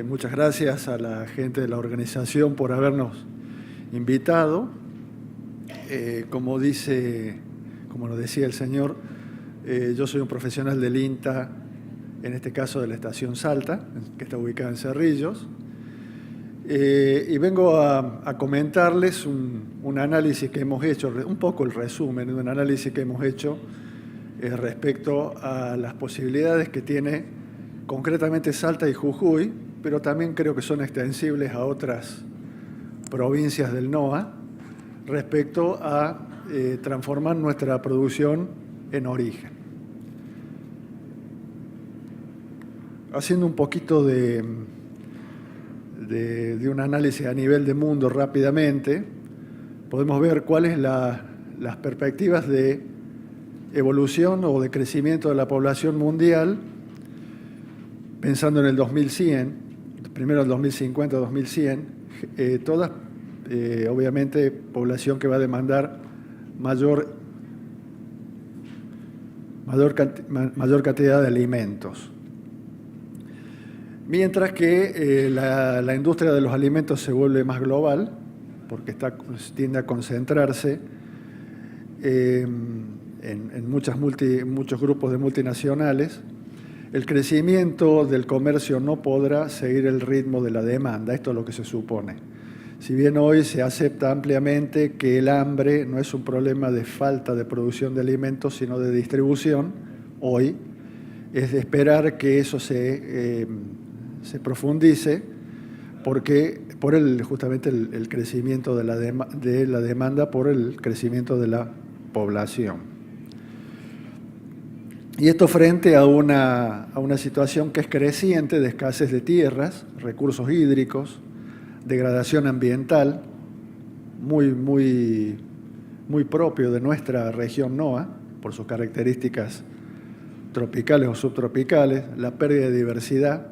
Muchas gracias a la gente de la organización por habernos invitado. Como nos decía el señor, yo soy un profesional del INTA, en este caso de la estación Salta, que está ubicada en Cerrillos, y vengo a comentarles un análisis que hemos hecho, un poco el resumen de un análisis que hemos hecho respecto a las posibilidades que tiene concretamente Salta y Jujuy, pero también creo que son extensibles a otras provincias del NOA, respecto a transformar nuestra producción en origen. Haciendo un poquito de un análisis a nivel de mundo rápidamente, podemos ver cuáles las perspectivas de evolución o de crecimiento de la población mundial, pensando en el 2100, primero el 2050, 2100, todas, obviamente, población que va a demandar mayor cantidad de alimentos. Mientras que la industria de los alimentos se vuelve más global, porque tiende a concentrarse en muchos grupos de multinacionales. El crecimiento del comercio no podrá seguir el ritmo de la demanda, esto es lo que se supone. Si bien hoy se acepta ampliamente que el hambre no es un problema de falta de producción de alimentos, sino de distribución, hoy es de esperar que eso se profundice, porque justamente el crecimiento de la demanda por el crecimiento de la población. Y esto frente a una situación que es creciente de escasez de tierras, recursos hídricos, degradación ambiental, muy propio de nuestra región NOA, por sus características tropicales o subtropicales, la pérdida de diversidad,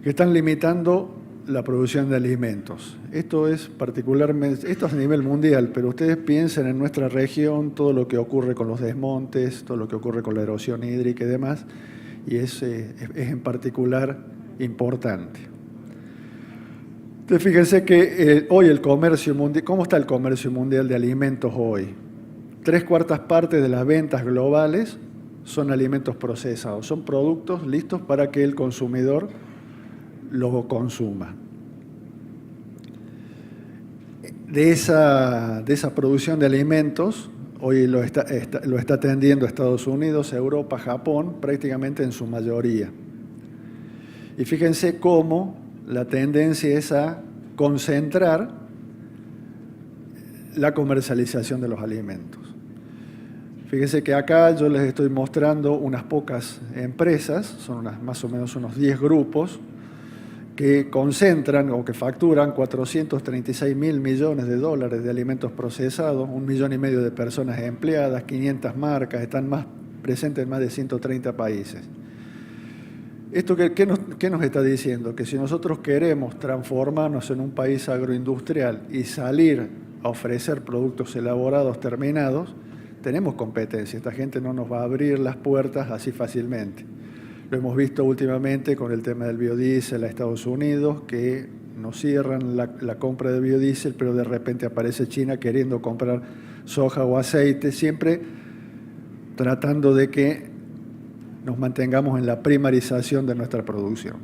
que están limitando la producción de alimentos. Esto es a nivel mundial, pero ustedes piensen en nuestra región, todo lo que ocurre con los desmontes, todo lo que ocurre con la erosión hídrica y demás, y es en particular importante. Entonces, fíjense que hoy el comercio mundial, ¿cómo está el comercio mundial de alimentos hoy? 3/4 partes de las ventas globales son alimentos procesados, son productos listos para que el consumidor lo consuma. De esa producción de alimentos, hoy lo está atendiendo Estados Unidos, Europa, Japón, prácticamente en su mayoría. Y fíjense cómo la tendencia es a concentrar la comercialización de los alimentos. Fíjense que acá yo les estoy mostrando unas pocas empresas, son más o menos unos 10 grupos, que concentran o que facturan 436.000 millones de dólares de alimentos procesados, 1,5 millones de personas empleadas, 500 marcas, están presentes en más de 130 países. ¿Esto qué nos está diciendo? Que si nosotros queremos transformarnos en un país agroindustrial y salir a ofrecer productos elaborados terminados, tenemos competencia. Esta gente no nos va a abrir las puertas así fácilmente. Lo hemos visto últimamente con el tema del biodiesel a Estados Unidos, que nos cierran la compra de biodiesel, pero de repente aparece China queriendo comprar soja o aceite, siempre tratando de que nos mantengamos en la primarización de nuestra producción.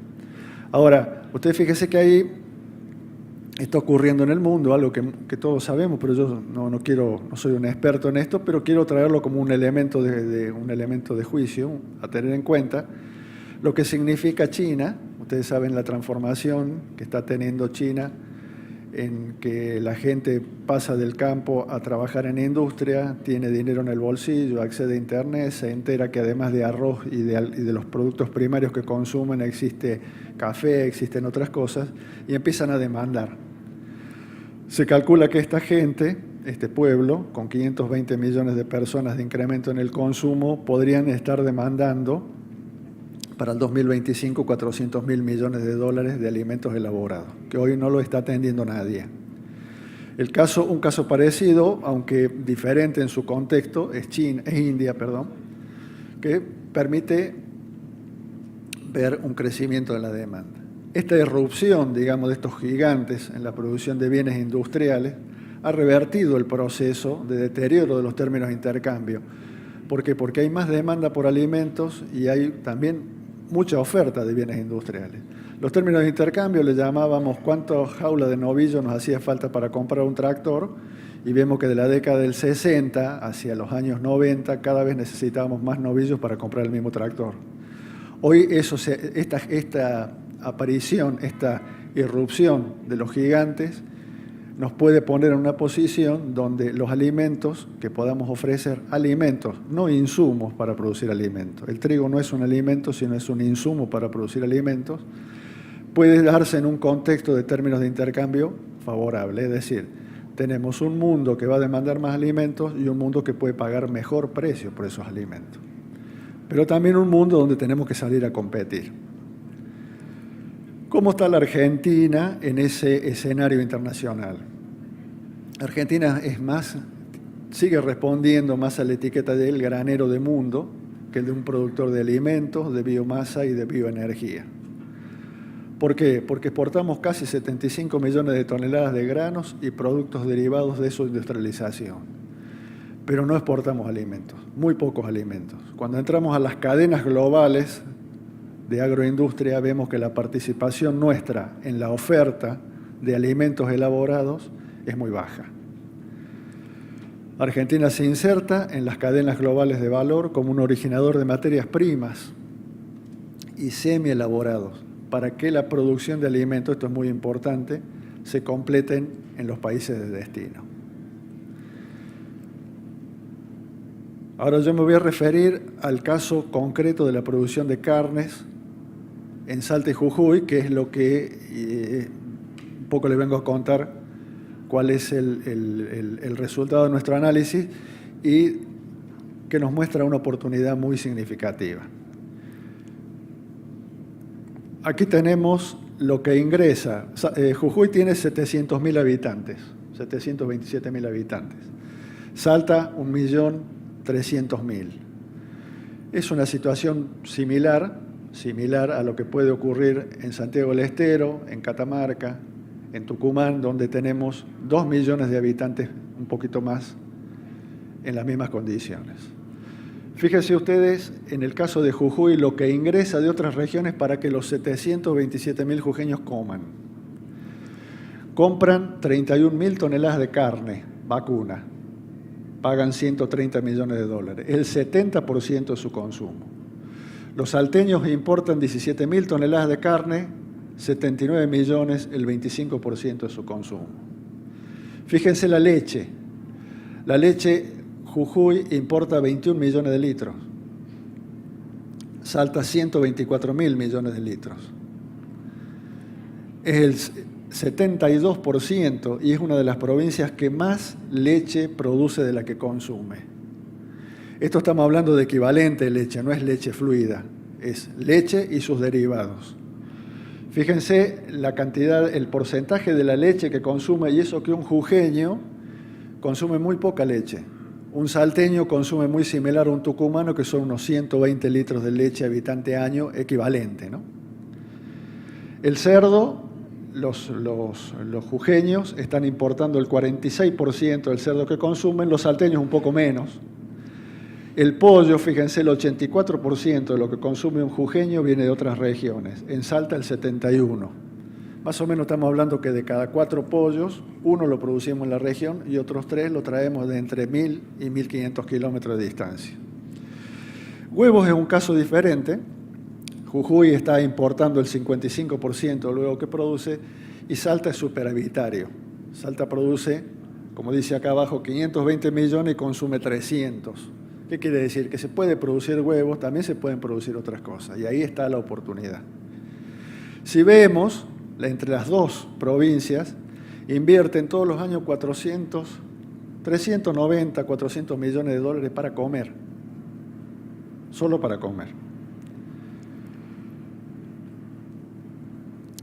Ahora, ustedes fíjense que ahí está ocurriendo en el mundo algo que todos sabemos, pero yo no soy un experto en esto, pero quiero traerlo como un elemento de juicio a tener en cuenta. Lo que significa China, ustedes saben la transformación que está teniendo China en que la gente pasa del campo a trabajar en industria, tiene dinero en el bolsillo, accede a internet, se entera que además de arroz y de los productos primarios que consumen existe café, existen otras cosas, y empiezan a demandar. Se calcula que esta gente, este pueblo, con 520 millones de personas de incremento en el consumo, podrían estar demandando para el 2025 400.000 millones de dólares de alimentos elaborados, que hoy no lo está atendiendo nadie. Un caso parecido, aunque diferente en su contexto, es India, que permite ver un crecimiento de la demanda. esta irrupción, digamos, de estos gigantes en la producción de bienes industriales ha revertido el proceso de deterioro de los términos de intercambio. ¿Por qué? Porque hay más demanda por alimentos y hay también mucha oferta de bienes industriales. Los términos de intercambio le llamábamos cuántas jaulas de novillo nos hacía falta para comprar un tractor, y vemos que de la década del 60 hacia los años 90 cada vez necesitábamos más novillos para comprar el mismo tractor. Hoy esta aparición, esta irrupción de los gigantes nos puede poner en una posición donde los alimentos que podamos ofrecer, alimentos, no insumos para producir alimentos. El trigo no es un alimento, sino es un insumo para producir alimentos. Puede darse en un contexto de términos de intercambio favorable, es decir, tenemos un mundo que va a demandar más alimentos y un mundo que puede pagar mejor precio por esos alimentos. Pero también un mundo donde tenemos que salir a competir. ¿Cómo está la Argentina en ese escenario internacional? Argentina sigue respondiendo más a la etiqueta del granero de mundo que el de un productor de alimentos, de biomasa y de bioenergía. ¿Por qué? Porque exportamos casi 75 millones de toneladas de granos y productos derivados de su industrialización. Pero no exportamos alimentos, muy pocos alimentos. Cuando entramos a las cadenas globales de agroindustria, vemos que la participación nuestra en la oferta de alimentos elaborados es muy baja. Argentina se inserta en las cadenas globales de valor como un originador de materias primas y semi-elaborados, para que la producción de alimentos, esto es muy importante, se completen en los países de destino. Ahora yo me voy a referir al caso concreto de la producción de carnes en Salta y Jujuy, que es lo que un poco le vengo a contar cuál es el resultado de nuestro análisis y que nos muestra una oportunidad muy significativa. Aquí tenemos lo que ingresa. Jujuy tiene 700.000 habitantes, 727.000 habitantes. Salta 1.300.000. Es una situación similar a lo que puede ocurrir en Santiago del Estero, en Catamarca, en Tucumán, donde tenemos 2 millones de habitantes, un poquito más, en las mismas condiciones. Fíjense ustedes, en el caso de Jujuy, lo que ingresa de otras regiones para que los 727.000 jujeños coman. Compran 31.000 toneladas de carne vacuna, pagan 130 millones de dólares, el 70% de su consumo. Los salteños importan 17.000 toneladas de carne, 79 millones, el 25% de su consumo. Fíjense la leche. La leche, Jujuy importa 21 millones de litros. Salta 124.000 millones de litros. Es el 72% y es una de las provincias que más leche produce de la que consume. Esto estamos hablando de equivalente de leche, no es leche fluida, es leche y sus derivados. Fíjense la cantidad, el porcentaje de la leche que consume, y eso que un jujeño consume muy poca leche. Un salteño consume muy similar a un tucumano, que son unos 120 litros de leche habitante año equivalente, ¿no? El cerdo, los jujeños están importando el 46% del cerdo que consumen, los salteños un poco menos. El pollo, fíjense, el 84% de lo que consume un jujeño viene de otras regiones. En Salta el 71%. Más o menos estamos hablando que de cada 4 pollos, 1 lo producimos en la región y otros 3 lo traemos de entre 1.000 y 1.500 kilómetros de distancia. Huevos es un caso diferente. Jujuy está importando el 55% del huevo que produce y Salta es superavitario. Salta produce, como dice acá abajo, 520 millones y consume 300. ¿Qué quiere decir? Que se puede producir huevos, también se pueden producir otras cosas, y ahí está la oportunidad. Si vemos, entre las dos provincias, invierten todos los años 390, 400 millones de dólares para comer, solo para comer.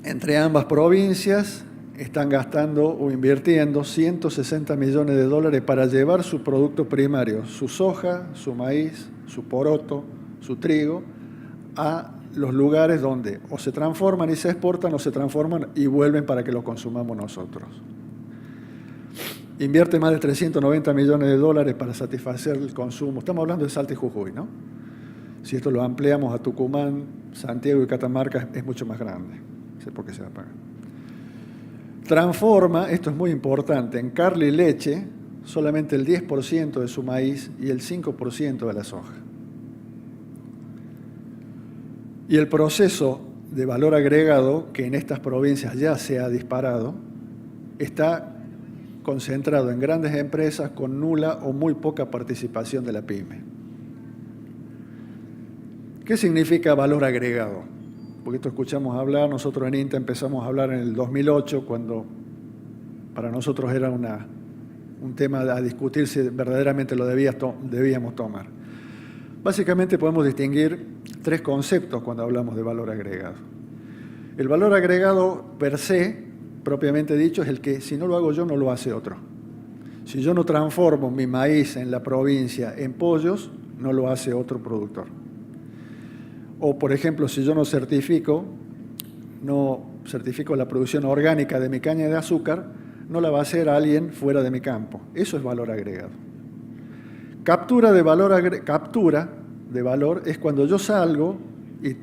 Entre ambas provincias están gastando o invirtiendo 160 millones de dólares para llevar su producto primario, su soja, su maíz, su poroto, su trigo, a los lugares donde o se transforman y se exportan o se transforman y vuelven para que lo consumamos nosotros. Invierte más de 390 millones de dólares para satisfacer el consumo. Estamos hablando de Salta y Jujuy, ¿no? Si esto lo ampliamos a Tucumán, Santiago y Catamarca, es mucho más grande. No sé por qué se va a pagar. Transforma, esto es muy importante, en carne y leche solamente el 10% de su maíz y el 5% de la soja. Y el proceso de valor agregado, que en estas provincias ya se ha disparado, está concentrado en grandes empresas con nula o muy poca participación de la pyme. ¿Qué significa valor agregado? Porque esto escuchamos hablar, nosotros en INTA empezamos a hablar en el 2008, cuando para nosotros era un tema a discutir si verdaderamente lo debíamos tomar. Básicamente podemos distinguir tres conceptos cuando hablamos de valor agregado. El valor agregado per se, propiamente dicho, es el que si no lo hago yo, no lo hace otro. Si yo no transformo mi maíz en la provincia en pollos, no lo hace otro productor. O, por ejemplo, si yo no certifico la producción orgánica de mi caña de azúcar, no la va a hacer alguien fuera de mi campo. Eso es valor agregado. Captura de valor es cuando yo salgo y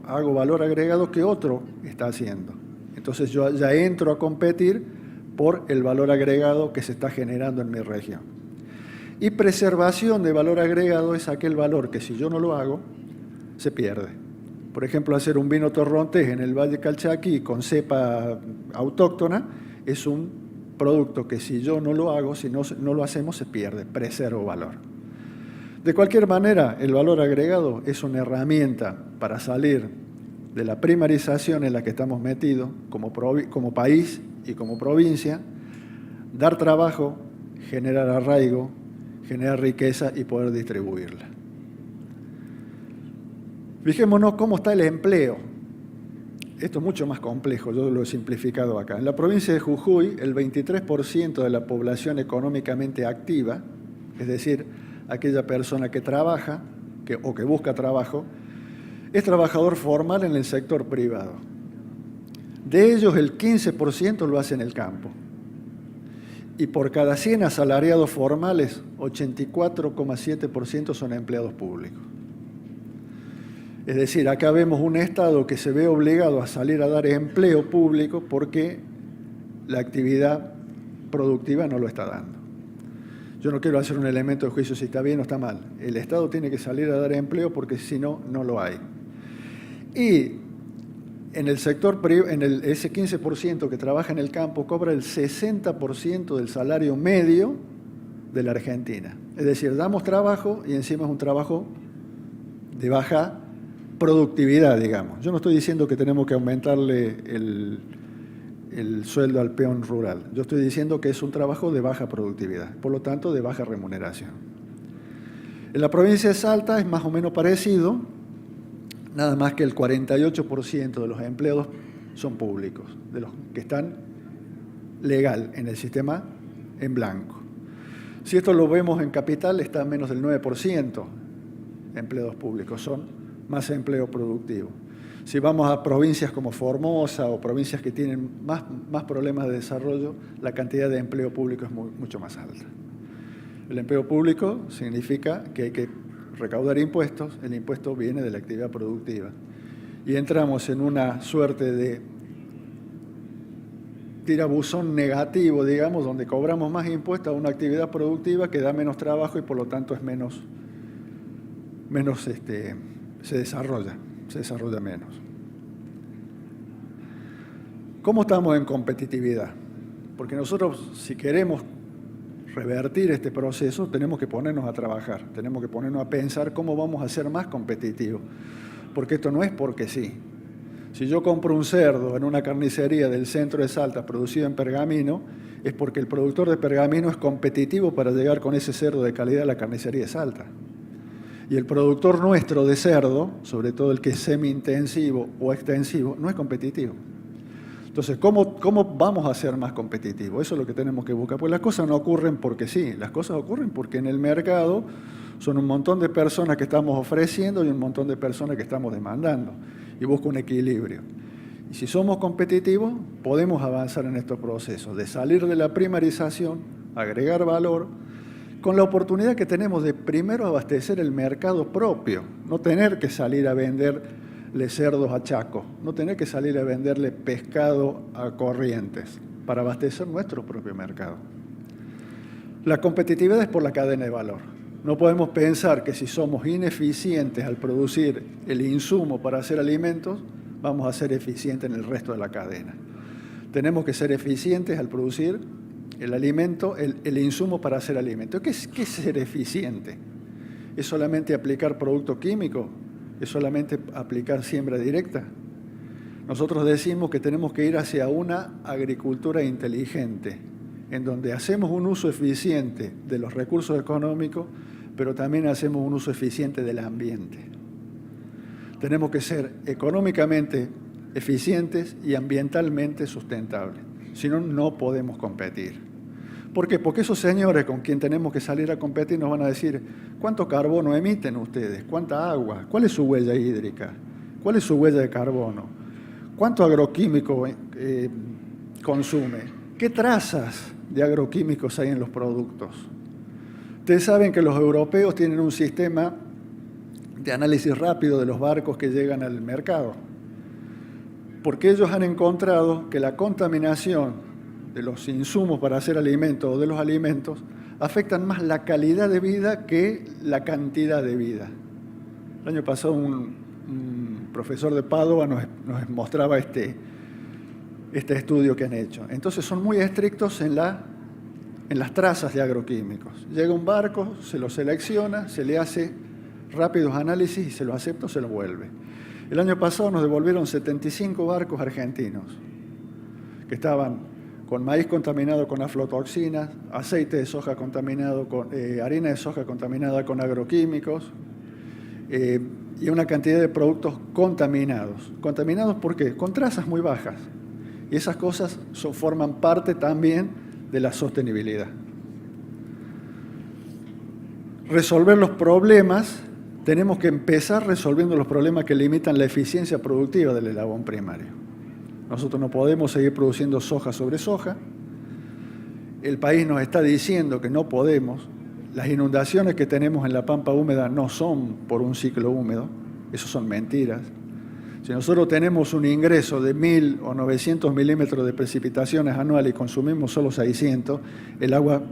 hago valor agregado que otro está haciendo. Entonces yo ya entro a competir por el valor agregado que se está generando en mi región. Y preservación de valor agregado es aquel valor que si yo no lo hago, se pierde. Por ejemplo, hacer un vino torrontés en el Valle Calchaquí con cepa autóctona es un producto que si yo no lo hago, si no lo hacemos, se pierde, preservo valor. De cualquier manera, el valor agregado es una herramienta para salir de la primarización en la que estamos metidos como país y como provincia, dar trabajo, generar arraigo, generar riqueza y poder distribuirla. Fijémonos cómo está el empleo. Esto es mucho más complejo, yo lo he simplificado acá. En la provincia de Jujuy, el 23% de la población económicamente activa, es decir, aquella persona que trabaja o que busca trabajo, es trabajador formal en el sector privado. De ellos, el 15% lo hace en el campo. Y por cada 100 asalariados formales, 84,7% son empleados públicos. Es decir, acá vemos un Estado que se ve obligado a salir a dar empleo público porque la actividad productiva no lo está dando. Yo no quiero hacer un elemento de juicio si está bien o está mal. El Estado tiene que salir a dar empleo porque si no, no lo hay. Y en el sector privado, ese 15% que trabaja en el campo cobra el 60% del salario medio de la Argentina. Es decir, damos trabajo y encima es un trabajo de baja productividad, digamos. Yo no estoy diciendo que tenemos que aumentarle el sueldo al peón rural. Yo estoy diciendo que es un trabajo de baja productividad, por lo tanto de baja remuneración. En la provincia de Salta es más o menos parecido, nada más que el 48% de los empleados son públicos, de los que están legal en el sistema en blanco. Si esto lo vemos en capital, está menos del 9% empleados públicos, son más empleo productivo. Si vamos a provincias como Formosa o provincias que tienen más problemas de desarrollo, la cantidad de empleo público es mucho más alta. El empleo público significa que hay que recaudar impuestos, el impuesto viene de la actividad productiva. Y entramos en una suerte de tirabuzón negativo, digamos, donde cobramos más impuestos a una actividad productiva que da menos trabajo y por lo tanto es se desarrolla menos. ¿Cómo estamos en competitividad? Porque nosotros, si queremos revertir este proceso, tenemos que ponernos a trabajar, tenemos que ponernos a pensar cómo vamos a ser más competitivos. Porque esto no es porque sí. Si yo compro un cerdo en una carnicería del centro de Salta producido en Pergamino, es porque el productor de Pergamino es competitivo para llegar con ese cerdo de calidad a la carnicería de Salta. Y el productor nuestro de cerdo, sobre todo el que es semi-intensivo o extensivo, no es competitivo. Entonces, ¿cómo vamos a ser más competitivos? Eso es lo que tenemos que buscar. Pues las cosas no ocurren porque sí, las cosas ocurren porque en el mercado Son un montón de personas que estamos ofreciendo y un montón de personas que estamos demandando. Y busca un equilibrio. Y si somos competitivos, podemos avanzar en estos procesos, de salir de la primarización, agregar valor, con la oportunidad que tenemos de primero abastecer el mercado propio, no tener que salir a venderle cerdos a Chaco, no tener que salir a venderle pescado a Corrientes, para abastecer nuestro propio mercado. La competitividad es por la cadena de valor. No podemos pensar que si somos ineficientes al producir el insumo para hacer alimentos, vamos a ser eficientes en el resto de la cadena. Tenemos que ser eficientes al producir el alimento, el insumo para hacer alimento. ¿Qué es ser eficiente? ¿Es solamente aplicar producto químico? ¿Es solamente aplicar siembra directa? Nosotros decimos que tenemos que ir hacia una agricultura inteligente, en donde hacemos un uso eficiente de los recursos económicos, pero también hacemos un uso eficiente del ambiente. Tenemos que ser económicamente eficientes y ambientalmente sustentables. Si no, no podemos competir. ¿Por qué? Porque esos señores con quien tenemos que salir a competir nos van a decir ¿cuánto carbono emiten ustedes? ¿Cuánta agua? ¿Cuál es su huella hídrica? ¿Cuál es su huella de carbono? ¿Cuánto agroquímico consume? ¿Qué trazas de agroquímicos hay en los productos? Ustedes saben que los europeos tienen un sistema de análisis rápido de los barcos que llegan al mercado, porque ellos han encontrado que la contaminación de los insumos para hacer alimentos o de los alimentos afectan más la calidad de vida que la cantidad de vida. El año pasado un profesor de Padua nos mostraba este estudio que han hecho. Entonces son muy estrictos en las trazas de agroquímicos. Llega un barco, se lo selecciona, se le hace rápidos análisis y se lo acepta o se lo vuelve. El año pasado nos devolvieron 75 barcos argentinos que estaban con maíz contaminado con aflatoxinas, aceite de soja contaminado con harina de soja contaminada con agroquímicos y una cantidad de productos contaminados. ¿Contaminados por qué? Con trazas muy bajas. Y esas cosas forman parte también de la sostenibilidad. Resolver los problemas, tenemos que empezar resolviendo los problemas que limitan la eficiencia productiva del eslabón primario. Nosotros no podemos seguir produciendo soja sobre soja. El país nos está diciendo que no podemos. Las inundaciones que tenemos en la pampa húmeda no son por un ciclo húmedo. Eso son mentiras. Si nosotros tenemos un ingreso de 1.000 o 900 milímetros de precipitaciones anuales y consumimos solo 600, el agua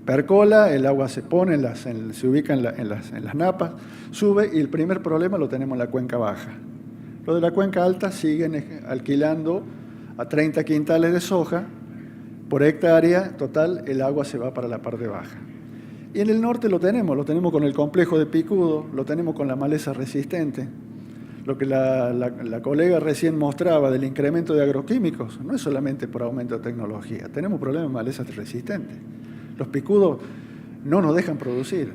percola, el agua se pone, se ubica en las napas, sube y el primer problema lo tenemos en la cuenca baja. Los de la cuenca alta siguen alquilando a 30 quintales de soja por hectárea, total, el agua se va para la parte baja. Y en el norte lo tenemos con el complejo de Picudo, lo tenemos con la maleza resistente. Lo que la colega recién mostraba del incremento de agroquímicos no es solamente por aumento de tecnología, tenemos problemas de malezas resistentes. Los picudos no nos dejan producir.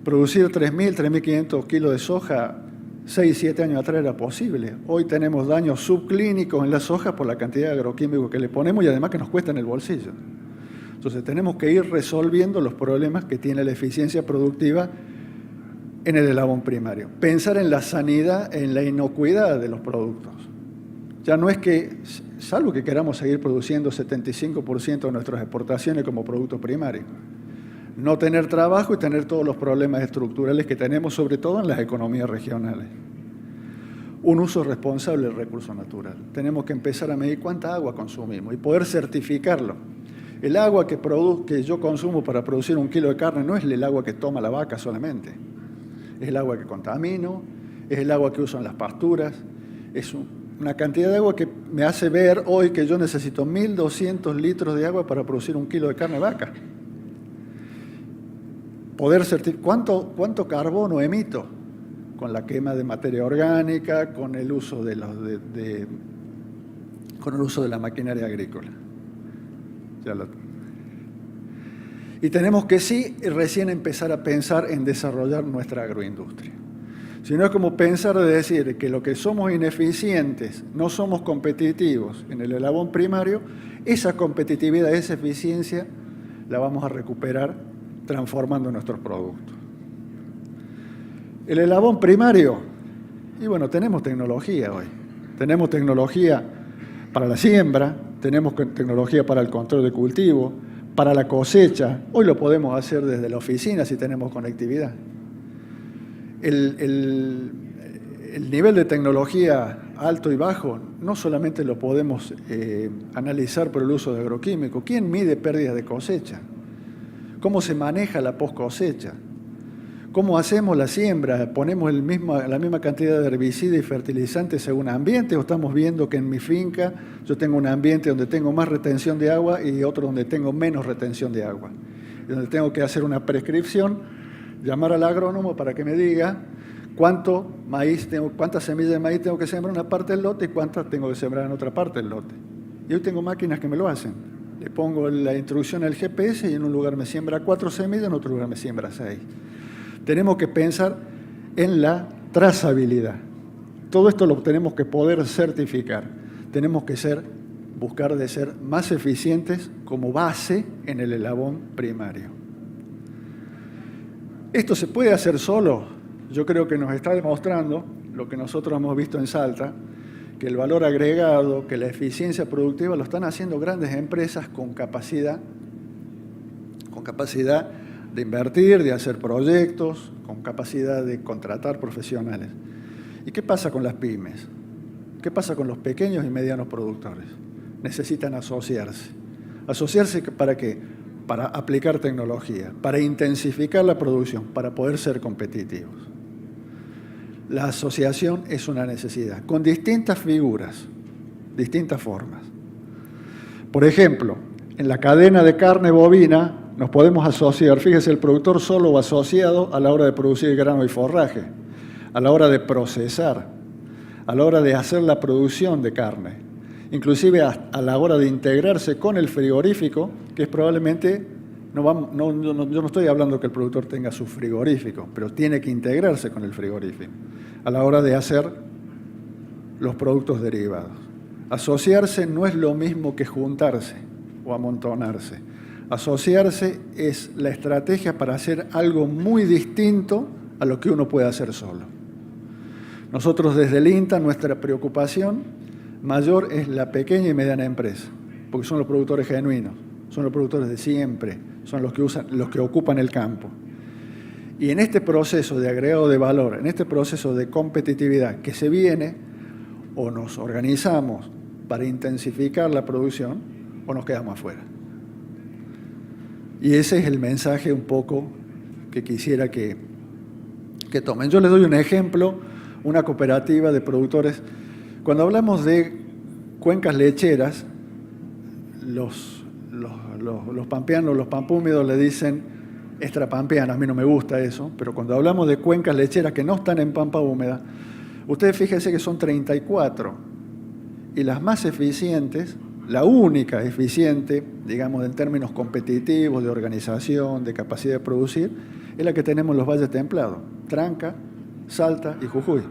Producir 3.000, 3.500 kilos de soja 6, 7 años atrás era posible. Hoy tenemos daños subclínicos en la soja por la cantidad de agroquímicos que le ponemos y además que nos cuesta en el bolsillo. Entonces tenemos que ir resolviendo los problemas que tiene la eficiencia productiva en el eslabón primario. Pensar en la sanidad, en la inocuidad de los productos. Ya no es que, salvo que queramos seguir produciendo 75% de nuestras exportaciones como producto primario, no tener trabajo y tener todos los problemas estructurales que tenemos, sobre todo en las economías regionales. Un uso responsable del recurso natural. Tenemos que empezar a medir cuánta agua consumimos y poder certificarlo. El agua que yo consumo para producir 1 kilo de carne no es el agua que toma la vaca solamente. Es el agua que contamino, es el agua que uso en las pasturas, es una cantidad de agua que me hace ver hoy que yo necesito 1.200 litros de agua para producir 1 kilo de carne de vaca. Poder certificar cuánto carbono emito con la quema de materia orgánica, con el uso de la maquinaria agrícola. Y tenemos que sí recién empezar a pensar en desarrollar nuestra agroindustria. Si no es como pensar de decir que lo que somos ineficientes, no somos competitivos en el eslabón primario, esa competitividad, esa eficiencia la vamos a recuperar transformando nuestros productos. El eslabón primario, y bueno, tenemos tecnología hoy. Tenemos tecnología para la siembra, tenemos tecnología para el control de cultivo, para la cosecha. Hoy lo podemos hacer desde la oficina si tenemos conectividad. El nivel de tecnología alto y bajo no solamente lo podemos analizar por el uso de agroquímicos. ¿Quién mide pérdidas de cosecha? ¿Cómo se maneja la post cosecha? ¿Cómo hacemos la siembra? ¿Ponemos la misma cantidad de herbicida y fertilizantes según ambiente o estamos viendo que en mi finca yo tengo un ambiente donde tengo más retención de agua y otro donde tengo menos retención de agua? Y donde tengo que hacer una prescripción, llamar al agrónomo para que me diga cuántas semillas de maíz tengo que sembrar en una parte del lote y cuántas tengo que sembrar en otra parte del lote. Y hoy tengo máquinas que me lo hacen. Le pongo la instrucción al GPS y en un lugar me siembra 4 semillas, en otro lugar me siembra 6. Tenemos que pensar en la trazabilidad. Todo esto lo tenemos que poder certificar. Tenemos que buscar de ser más eficientes como base en el eslabón primario. ¿Esto se puede hacer solo? Yo creo que nos está demostrando lo que nosotros hemos visto en Salta, que el valor agregado, que la eficiencia productiva lo están haciendo grandes empresas con capacidad de invertir, de hacer proyectos, con capacidad de contratar profesionales. ¿Y qué pasa con las pymes? ¿Qué pasa con los pequeños y medianos productores? Necesitan asociarse. ¿Asociarse para qué? Para aplicar tecnología, para intensificar la producción, para poder ser competitivos. La asociación es una necesidad, con distintas figuras, distintas formas. Por ejemplo, en la cadena de carne bovina, nos podemos asociar, fíjese, el productor solo o asociado a la hora de producir grano y forraje, a la hora de procesar, a la hora de hacer la producción de carne, inclusive a la hora de integrarse con el frigorífico, que es probablemente, yo no estoy hablando que el productor tenga su frigorífico, pero tiene que integrarse con el frigorífico, a la hora de hacer los productos derivados. Asociarse no es lo mismo que juntarse o amontonarse. Asociarse es la estrategia para hacer algo muy distinto a lo que uno puede hacer solo. Nosotros desde el INTA, nuestra preocupación mayor es la pequeña y mediana empresa, porque son los productores genuinos, son los productores de siempre, son los que ocupan el campo. Y en este proceso de agregado de valor, en este proceso de competitividad que se viene, o nos organizamos para intensificar la producción o nos quedamos afuera. Y ese es el mensaje un poco que quisiera que tomen. Yo les doy un ejemplo, una cooperativa de productores. Cuando hablamos de cuencas lecheras, los pampeanos, los pampúmidos le dicen extrapampeanas, a mí no me gusta eso, pero cuando hablamos de cuencas lecheras que no están en pampa húmeda, ustedes fíjense que son 34, y las más eficientes, la única eficiente, digamos, en términos competitivos, de organización, de capacidad de producir, es la que tenemos en los valles templados, Tranca, Salta y Jujuy.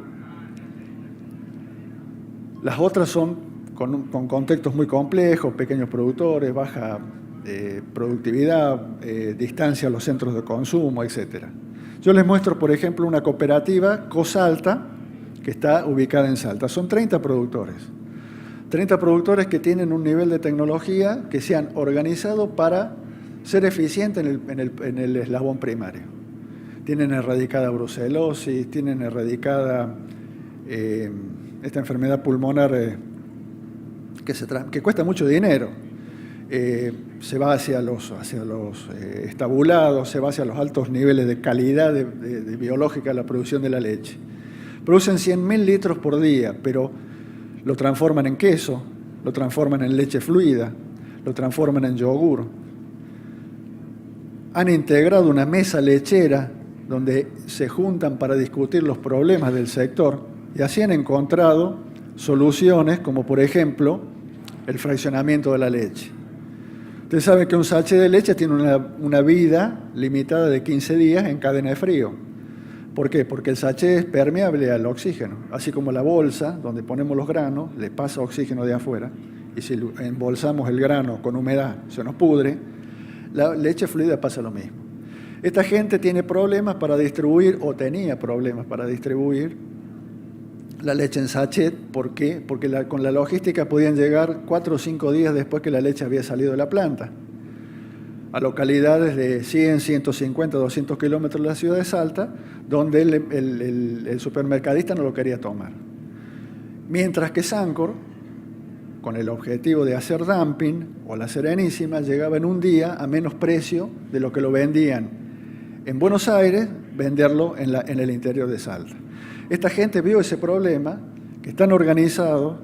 Las otras son con contextos muy complejos, pequeños productores, baja productividad, distancia a los centros de consumo, etc. Yo les muestro, por ejemplo, una cooperativa, Cosalta, que está ubicada en Salta. Son 30 productores. 30 productores que tienen un nivel de tecnología que se han organizado para ser eficientes en el eslabón primario. Tienen erradicada brucelosis, tienen erradicada esta enfermedad pulmonar que cuesta mucho dinero. Se va hacia los estabulados, se va hacia los altos niveles de calidad de biológica de la producción de la leche. Producen 100.000 litros por día, pero lo transforman en queso, lo transforman en leche fluida, lo transforman en yogur. Han integrado una mesa lechera donde se juntan para discutir los problemas del sector y así han encontrado soluciones como, por ejemplo, el fraccionamiento de la leche. Ustedes saben que un sachet de leche tiene una vida limitada de 15 días en cadena de frío. ¿Por qué? Porque el sachet es permeable al oxígeno, así como la bolsa donde ponemos los granos, le pasa oxígeno de afuera, y si embolsamos el grano con humedad se nos pudre, la leche fluida pasa lo mismo. Esta gente tiene problemas para distribuir, o tenía problemas para distribuir, la leche en sachet. ¿Por qué? Porque con la logística podían llegar 4 o 5 días después que la leche había salido de la planta, a localidades de 100, 150, 200 kilómetros de la ciudad de Salta, donde el supermercadista no lo quería tomar. Mientras que Sancor, con el objetivo de hacer dumping, o la Serenísima, llegaba en un día a menos precio de lo que lo vendían en Buenos Aires, venderlo en el interior de Salta. Esta gente vio ese problema, que están organizados,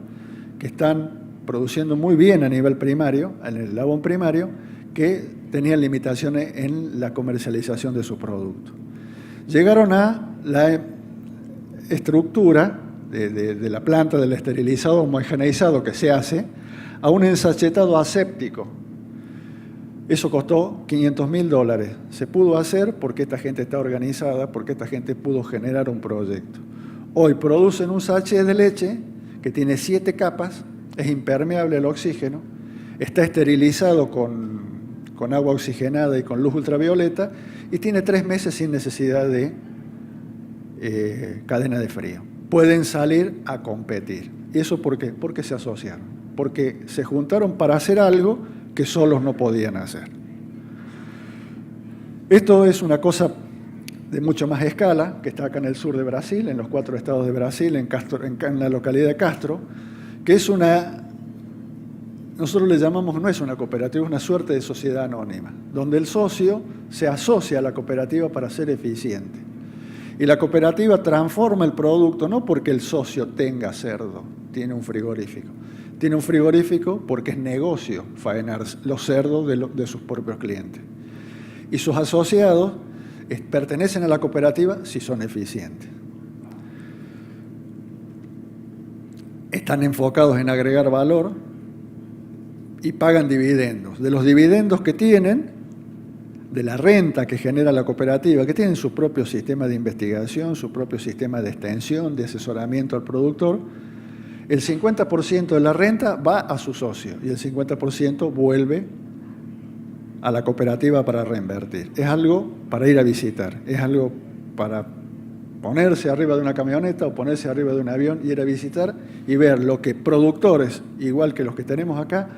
que están produciendo muy bien a nivel primario, en el eslabón primario, que tenían limitaciones en la comercialización de su producto. Llegaron a la estructura de la planta del esterilizado homogeneizado que se hace, a un ensachetado aséptico. Eso costó $500.000. Se pudo hacer porque esta gente está organizada, porque esta gente pudo generar un proyecto. Hoy producen un sachet de leche que tiene 7 capas, es impermeable al oxígeno, está esterilizado con agua oxigenada y con luz ultravioleta, y tiene 3 meses sin necesidad de cadena de frío. Pueden salir a competir. ¿Y eso por qué? Porque se asociaron, porque se juntaron para hacer algo que solos no podían hacer. Esto es una cosa de mucho más escala, que está acá en el sur de Brasil, en los 4 estados de Brasil, en la localidad de Castro, que es nosotros le llamamos, no es una cooperativa, es una suerte de sociedad anónima, donde el socio se asocia a la cooperativa para ser eficiente. Y la cooperativa transforma el producto, no porque el socio tenga cerdo, tiene un frigorífico. Tiene un frigorífico porque es negocio faenar los cerdos de sus propios clientes. Y sus asociados pertenecen a la cooperativa si son eficientes. Están enfocados en agregar valor y pagan dividendos. De los dividendos que tienen, de la renta que genera la cooperativa, que tienen su propio sistema de investigación, su propio sistema de extensión, de asesoramiento al productor, el 50% de la renta va a su socio y el 50% vuelve a la cooperativa para reinvertir. Es algo para ir a visitar, es algo para ponerse arriba de una camioneta o ponerse arriba de un avión y ir a visitar y ver lo que productores, igual que los que tenemos acá,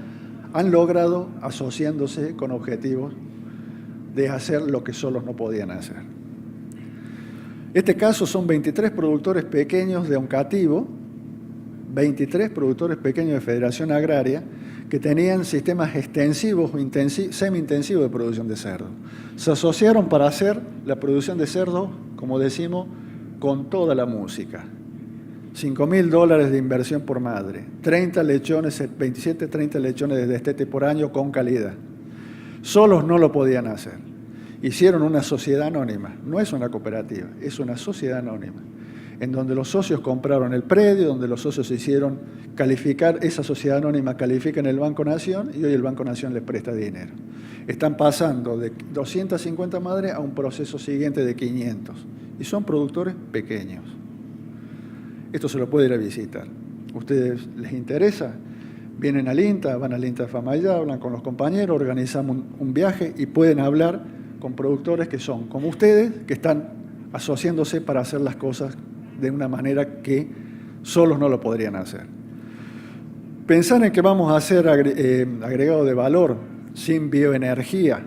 han logrado asociándose con objetivos de hacer lo que solos no podían hacer. Este caso son 23 productores pequeños de Oncativo, 23 productores pequeños de Federación Agraria, que tenían sistemas extensivos o semi-intensivos de producción de cerdo. Se asociaron para hacer la producción de cerdo, como decimos, con toda la música. $5.000 de inversión por madre, 30 lechones, 27, 30 lechones de destete por año con calidad. Solos no lo podían hacer. Hicieron una sociedad anónima, no es una cooperativa, es una sociedad anónima, en donde los socios compraron el predio, donde los socios hicieron calificar, esa sociedad anónima califica en el Banco Nación y hoy el Banco Nación les presta dinero. Están pasando de 250 madres a un proceso siguiente de 500 y son productores pequeños. Esto se lo puede ir a visitar. ¿Ustedes les interesa? Vienen al INTA, van al INTA de Famayá, hablan con los compañeros, organizamos un viaje y pueden hablar con productores que son como ustedes, que están asociándose para hacer las cosas de una manera que solos no lo podrían hacer. Pensar en que vamos a hacer agregado de valor sin bioenergía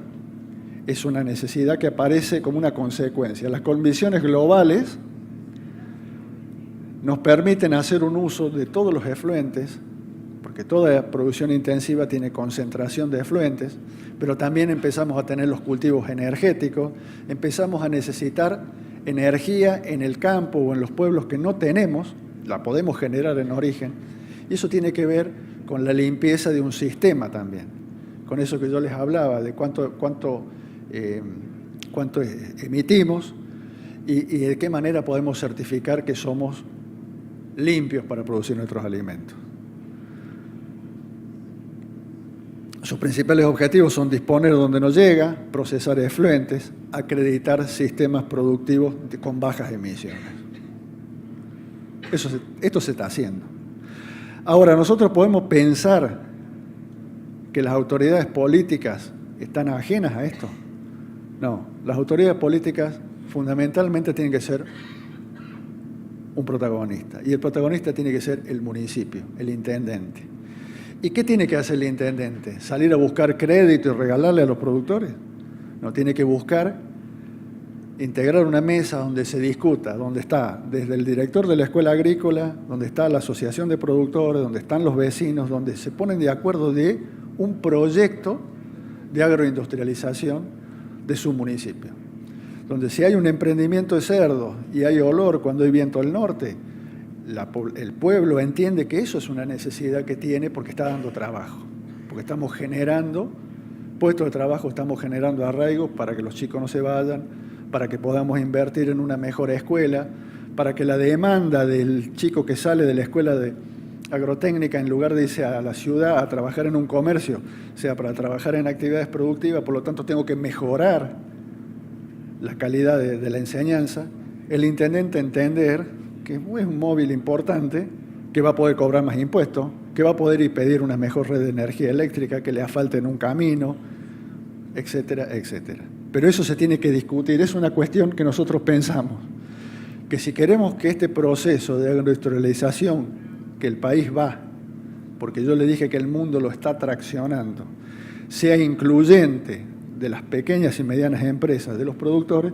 es una necesidad que aparece como una consecuencia. Las condiciones globales nos permiten hacer un uso de todos los efluentes, porque toda producción intensiva tiene concentración de efluentes, pero también empezamos a tener los cultivos energéticos, empezamos a necesitar energía en el campo o en los pueblos que no tenemos, la podemos generar en origen, y eso tiene que ver con la limpieza de un sistema también, con eso que yo les hablaba, de cuánto emitimos y de qué manera podemos certificar que somos limpios para producir nuestros alimentos. Sus principales objetivos son disponer donde no llega, procesar efluentes, acreditar sistemas productivos con bajas emisiones. Esto se está haciendo. Ahora, nosotros podemos pensar que las autoridades políticas están ajenas a esto. No, las autoridades políticas fundamentalmente tienen que ser un protagonista. Y el protagonista tiene que ser el municipio, el intendente. ¿Y qué tiene que hacer el intendente? ¿Salir a buscar crédito y regalarle a los productores? No, tiene que buscar integrar una mesa donde se discuta, donde está desde el director de la escuela agrícola, donde está la asociación de productores, donde están los vecinos, donde se ponen de acuerdo de un proyecto de agroindustrialización de su municipio. Donde si hay un emprendimiento de cerdo y hay olor cuando hay viento del norte, el pueblo entiende que eso es una necesidad que tiene porque está dando trabajo, porque estamos generando puestos de trabajo, estamos generando arraigos para que los chicos no se vayan, para que podamos invertir en una mejor escuela, para que la demanda del chico que sale de la escuela de agrotécnica, en lugar de irse a la ciudad a trabajar en un comercio, sea para trabajar en actividades productivas. Por lo tanto tengo que mejorar la calidad de la enseñanza. El intendente entender que es un móvil importante, que va a poder cobrar más impuestos, que va a poder ir pedir una mejor red de energía eléctrica, que le asfalte en un camino, etcétera, etcétera. Pero eso se tiene que discutir, es una cuestión que nosotros pensamos, que si queremos que este proceso de agroindustrialización, que el país va, porque yo le dije que el mundo lo está traccionando, sea incluyente de las pequeñas y medianas empresas, de los productores,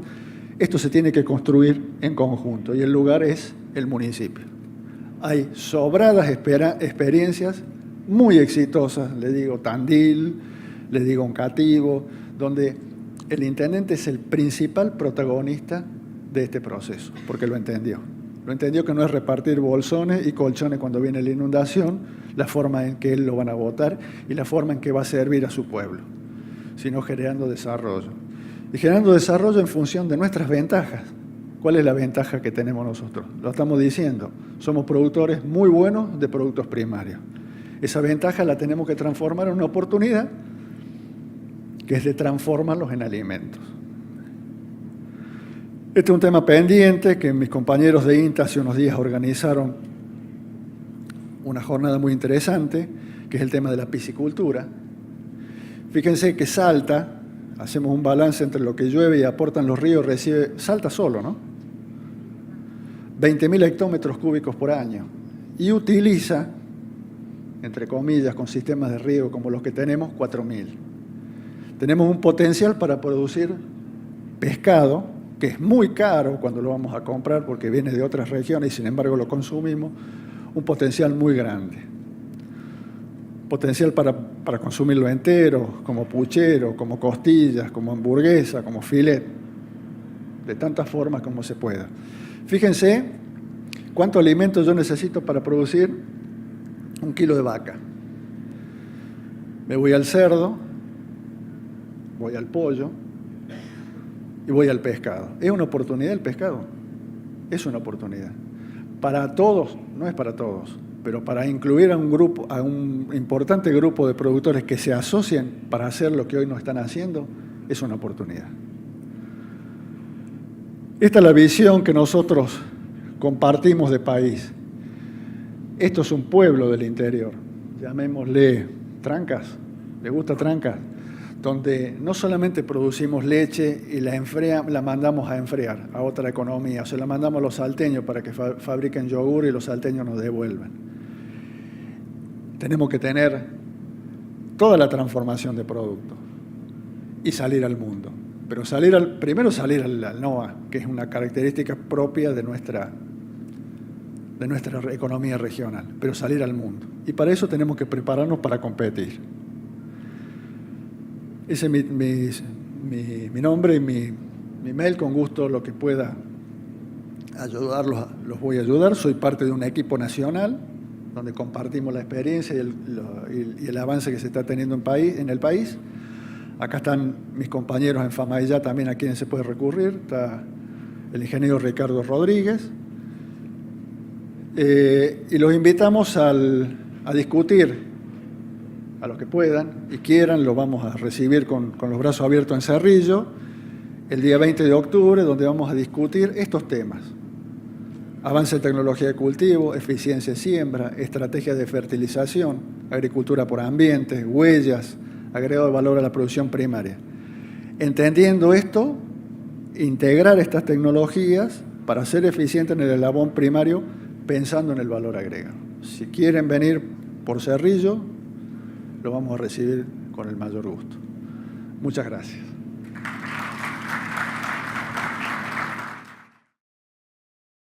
esto se tiene que construir en conjunto y el lugar es el municipio. Hay sobradas experiencias muy exitosas, le digo Tandil, le digo Oncativo, donde el intendente es el principal protagonista de este proceso, porque lo entendió. Lo entendió que no es repartir bolsones y colchones cuando viene la inundación, la forma en que él lo van a votar y la forma en que va a servir a su pueblo, sino generando desarrollo. Y generando desarrollo en función de nuestras ventajas. ¿Cuál es la ventaja que tenemos nosotros? Lo estamos diciendo, somos productores muy buenos de productos primarios. Esa ventaja la tenemos que transformar en una oportunidad, que es de transformarlos en alimentos. Este es un tema pendiente que mis compañeros de INTA hace unos días organizaron una jornada muy interesante, que es el tema de la piscicultura. Fíjense que Salta, hacemos un balance entre lo que llueve y aportan los ríos, recibe, Salta solo, ¿no? 20.000 hectómetros cúbicos por año y utiliza, entre comillas, con sistemas de riego como los que tenemos, 4.000. Tenemos un potencial para producir pescado, que es muy caro cuando lo vamos a comprar porque viene de otras regiones y sin embargo lo consumimos, un potencial muy grande. Potencial para consumirlo entero, como puchero, como costillas, como hamburguesa, como filet, de tantas formas como se pueda. Fíjense cuánto alimento yo necesito para producir 1 kilo de vaca. Me voy al cerdo, voy al pollo y voy al pescado. ¿Es una oportunidad el pescado? Es una oportunidad. Para todos, no es para todos, pero para incluir a un importante grupo de productores que se asocien para hacer lo que hoy no están haciendo, es una oportunidad. Esta es la visión que nosotros compartimos de país. Esto es un pueblo del interior, llamémosle Trancas, ¿le gusta Trancas? Donde no solamente producimos leche y la mandamos a enfriar a otra economía, o se la mandamos a los salteños para que fabriquen yogur y los salteños nos devuelvan. Tenemos que tener toda la transformación de productos y salir al mundo. Pero primero salir al NOA, que es una característica propia de nuestra economía regional, pero salir al mundo. Y para eso tenemos que prepararnos para competir. Ese es mi nombre y mi mail, con gusto lo que pueda ayudarlos, los voy a ayudar. Soy parte de un equipo nacional donde compartimos la experiencia y el avance que se está teniendo en el país. Acá están mis compañeros en FAMAIYA también, a quienes se puede recurrir. Está el ingeniero Ricardo Rodríguez. Y los invitamos a discutir. A los que puedan y quieran, los vamos a recibir con los brazos abiertos en Cerrillo el día 20 de octubre, donde vamos a discutir estos temas. Avance en tecnología de cultivo, eficiencia de siembra, estrategia de fertilización, agricultura por ambiente, huellas, agregado de valor a la producción primaria. entendiendo esto, integrar estas tecnologías para ser eficientes en el eslabón primario, pensando en el valor agregado. Si quieren venir por Cerrillo, lo vamos a recibir con el mayor gusto. Muchas gracias.